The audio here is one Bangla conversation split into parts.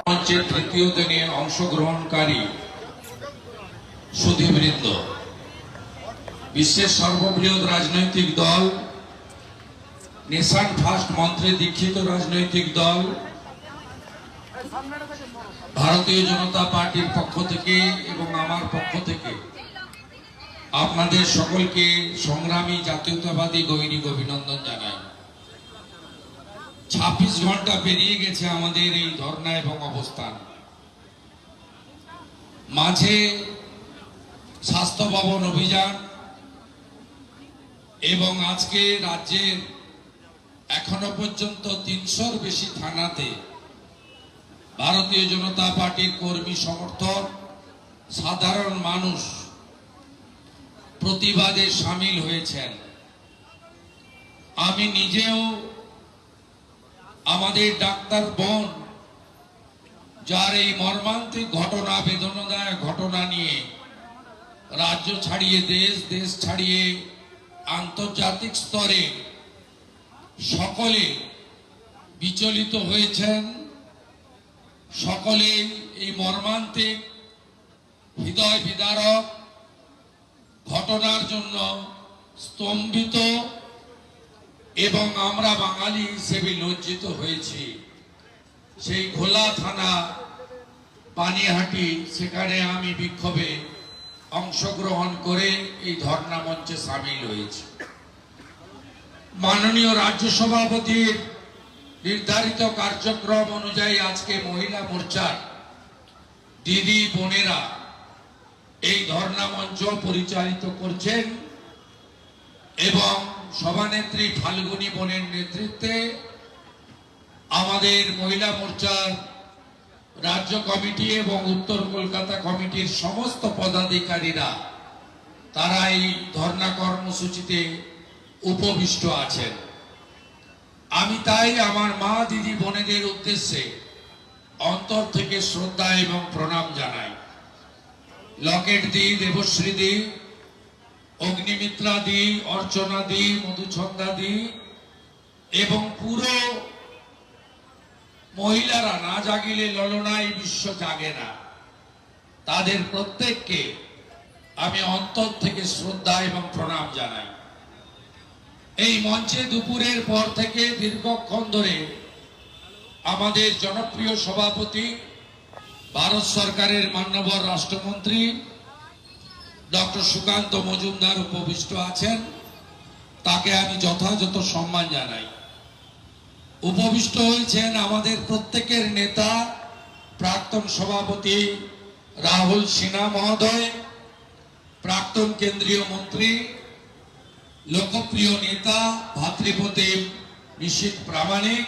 মঞ্চের তৃতীয় দিনে অংশগ্রহণকারী সুধীবৃন্দ, বিশ্বের সর্ববৃহৎ রাজনৈতিক দল নেশন ফার্স্ট মন্ত্রে দীক্ষিত রাজনৈতিক দল ভারতীয় জনতা পার্টির পক্ষ থেকে এবং আমার পক্ষ থেকে আপনাদের সকলকে সংগ্রামী জাতীয়তাবাদী গৈরিক অভিনন্দন জানাই। 26 ঘন্টা পেরিয়ে গেছে আমাদের এই ধর্ণা এবং অবস্থান। মাঝে স্বাস্থ্য ভবন অভিযান এবং আজকে রাজ্যের এখনো পর্যন্ত 300-র বেশি থানাতে ভারতীয় জনতা পার্টির কর্মী সমর্থক সাধারণ মানুষ প্রতিবাদে সামিল হয়েছেন। আমি নিজেও আমাদের ডাক্তার বোন যার এই মর্মান্তিক ঘটনা, বেদনাদায়ক ঘটনা নিয়ে রাজ্য ছাড়িয়ে দেশ ছাড়িয়ে আন্তর্জাতিক স্তরে সকলে বিচলিত হয়েছেন। সকলে এই মর্মান্তিক হৃদয় বিদারক ঘটনার জন্য স্তম্ভিত এবং আমরা বাঙালি হিসেবে লজ্জিত হয়েছি। সেই ঘোলা থানা পানিহাটি, সেখানে আমি বিক্ষোভে অংশগ্রহণ করে এই ধর্ণা মঞ্চে সামিল হয়েছি। মাননীয় রাজ্য সভাপতির নির্ধারিত কার্যক্রম অনুযায়ী আজকে মহিলা মোর্চার দিদি বোনেরা এই ধর্ণা মঞ্চ পরিচালিত করছেন এবং সভানেত্রী ফাল্গুনী বোনের নেতৃত্বে আমাদের মহিলা মোর্চার রাজ্য কমিটি এবং উত্তর কলকাতা কমিটির সমস্ত পদাধিকারীরা তারা এই ধর্ণা কর্মসূচিতে উপবিষ্ট আছেন। আমি তাই আমার মা দিদি বোনেদের উদ্দেশ্যে অন্তর থেকে শ্রদ্ধা এবং প্রণাম জানাই। লকেট দি, দেবশ্রী দি, অগ্নিমিত্রা দি, অর্চনা দি, মধুছন্দা দি এবং পুরো মহিলারা না জাগিলে ললনায় বিশ্ব জাগে না, তাদের প্রত্যেককে আমি অন্তর থেকে শ্রদ্ধা এবং প্রণাম জানাই। এই মঞ্চে দুপুরের পর থেকে দীর্ঘক্ষণ ধরে আমাদের জনপ্রিয় সভাপতি, ভারত সরকারের মাননীয় রাষ্ট্রমন্ত্রী ডক্টর সুকান্ত মজুমদার উপবিষ্ট আছেন। তাকে আমি যথাযথ সম্মান জানাই। উপবিষ্ট হয়েছেন আমাদের প্রত্যেকের নেতা, প্রাক্তন সভাপতি রাহুল সিনহা মহোদয়, প্রাক্তন কেন্দ্রীয় মন্ত্রী, লোকপ্রিয় নেতা ভাতৃপ্রতিম নিশীথ প্রামাণিক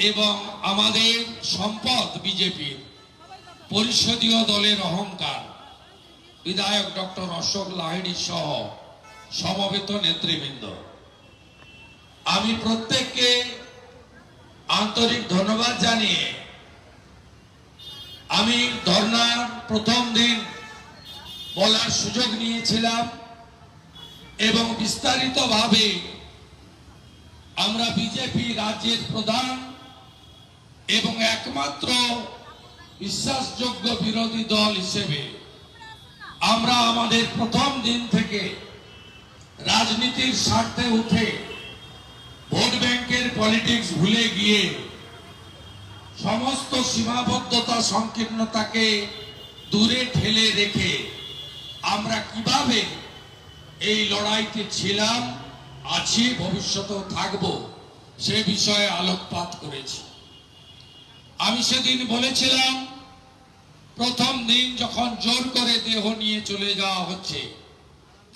এবং আমাদের সম্পদ বিজেপির পরিষদীয় দলের অহংকার বিধায়ক ডক্টর অশোক লাহিড়ী সহ সমবেত নেতৃবৃন্দ, আমি প্রত্যেককে আন্তরিক ধন্যবাদ জানিয়ে আমি ধর্নার প্রথম দিন বলার সুযোগ নিয়েছিলাম এবং বিস্তারিতভাবে আমরা বিজেপি রাজ্যের প্রধান এবং একমাত্র বিশ্বাসযোগ্য বিরোধী দল হিসেবে আমরা আমাদের প্রথম দিন থেকে রাজনীতির স্বার্থে উঠে ভোট ব্যাংকের পলিটিক্স ভুলে গিয়ে সমস্ত সীমাবদ্ধতা সংকীর্ণতাকে দূরে ঠেলে রেখে আমরা কিভাবে এই লড়াইতে ছিলাম, আছি, ভবিষ্যতেও থাকব সে বিষয়ে আলোকপাত করেছি। আমি সেদিন বলেছিলাম, প্রথম দিন যখন জোর করে দেহ নিয়ে চলে যাওয়া হচ্ছে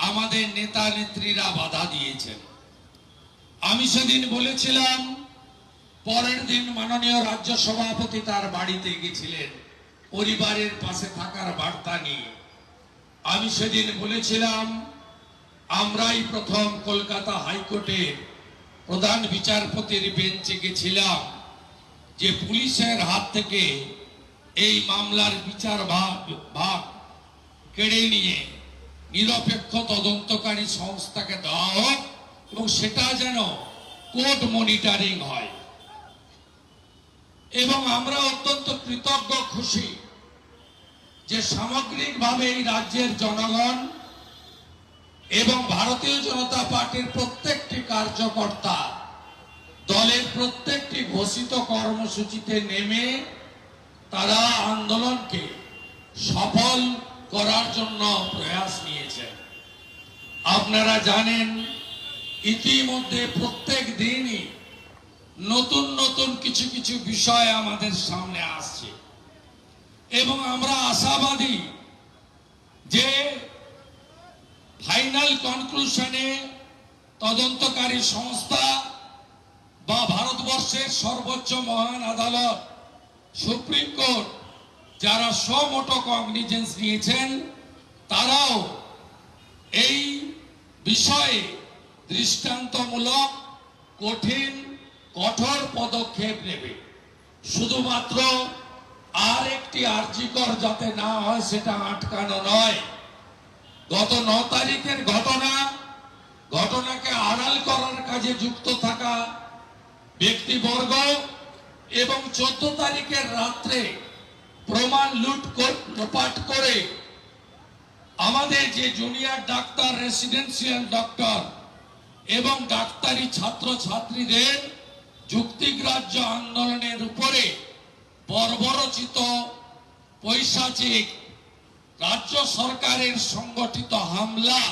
আমাদের নেতা নেত্রীরা বাধা দিয়েছেন। আমি সেদিন বলেছিলাম, পরের দিন মাননীয় রাজ্য সভাপতি তার বাড়িতে গেছিলেন পরিবারের পাশে থাকার বার্তা নিয়ে। আমি সেদিন বলেছিলাম, আমরাই প্রথম কলকাতা হাইকোর্টের প্রধান বিচারপতির বেঞ্চে গেছিলাম যে পুলিশের হাত থেকে এই মামলার বিচার ভাগ কেড়ে নিয়ে নিরপেক্ষ তদন্তকারী সংস্থাকে দেওয়া হোক এবং সেটা যেন কোর্ট মনিটরিং হয়। এবং আমরা অত্যন্ত কৃতজ্ঞ খুশি যে সামগ্রিকভাবে এই রাজ্যের জনগণ এবং ভারতীয় জনতা পার্টির প্রত্যেকটি কার্যকর্তা দলের প্রত্যেকটি ঘোষিত কর্মসূচিতে নেমে তারা আন্দোলনকে সফল করার জন্য প্রয়াস নিয়েছেন। আপনারা জানেন ইতিমধ্যে প্রত্যেক দিনই নতুন নতুন কিছু কিছু বিষয় আমাদের সামনে আসছে এবং আমরা আশাবাদী যে ফাইনাল কনক্লুশনে তদন্তকারী সংস্থা বা ভারতবর্ষের সর্বোচ্চ মহান আদালত সুপ্রিম কোর্ট যারা সমোটো কগনিজেন্স নিয়েছেন তারাও এই বিষয়ে দৃষ্টান্তমূলক কঠিন কঠোর পদক্ষেপ নেবে। শুধুমাত্র আর একটি আরজিকর যাতে না হয় সেটা আটকানো নয়, গত 9 তারিখের ঘটনাকে আড়াল করার কাজে যুক্ত থাকা ব্যক্তিবর্গ এবং 14 তারিখের রাত্রে প্রমাণ লুটপাট করে আমাদের যে জুনিয়র ডাক্তার, রেসিডেন্সিয়াল ডক্টর এবং ডাক্তারি ছাত্র ছাত্রীদের যুক্তিগ্রাহ্য আন্দোলনের উপরে বর্বরচিত পৈশাচিক রাজ্য সরকারের সংগঠিত হামলা,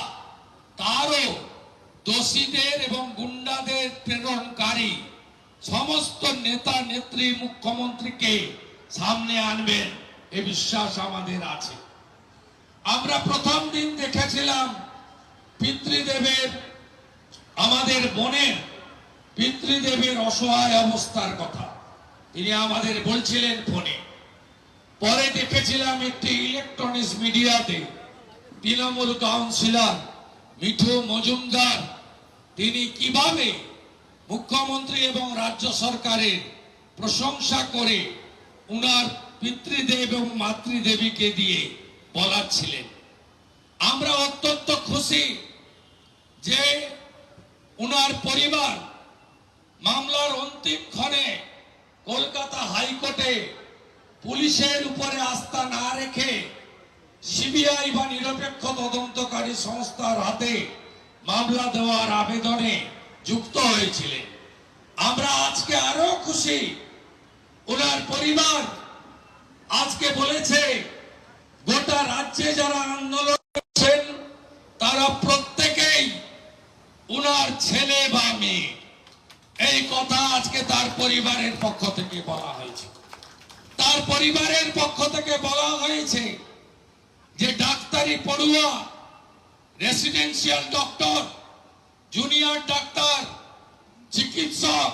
তারও দোষীদের এবং গুন্ডাদের প্রেরণকারী সমস্ত নেতা নেত্রী মুখ্যমন্ত্রীকে সামনে আনবেন এ বিশ্বাস আমাদের আছে। আমরা প্রথম দিন দেখেছিলাম পিতৃদেবের, আমাদের বোনের পিতৃদেবের অসহায় অবস্থার কথা তিনি আমাদের বলছিলেন ফোনে। পরে দেখেছিলাম একটি ইলেকট্রনিক্স মিডিয়াতে তৃণমূল কাউন্সিলর মিঠু মজুমদার তিনি কিভাবে মুখ্যমন্ত্রী এবং রাজ্য সরকারের প্রশংসা করে উনার পিতৃদেব এবং মাতৃদেবীকে দিয়ে বলাচ্ছিলেন। আমরা অত্যন্ত খুশি যে উনার পরিবার মামলার অন্তিম ক্ষণে কলকাতা হাইকোর্টে পুলিশের উপরে আস্থা না রেখে সিবিআই বা নিরপেক্ষ তদন্তকারী সংস্থার হাতে মামলা দেওয়ার আবেদনে যুক্ত হয়েছিলেন। আমরা আজকে আরো খুশি, ওনার পরিবার আজকে বলেছে গোটা রাজ্যে যারা আন্দোলন করছেন তারা প্রত্যেকেই উনার ছেলে বা মেয়ে। এই কথা আজকে তার পরিবারের পক্ষ থেকে বলা হয়েছে। তার পরিবারের পক্ষ থেকে বলা হয়েছে যে ডাক্তারি পড়ুয়া, রেসিডেন্সিয়াল ডক্টর, জুনিয়র ডাক্তার, চিকিৎসক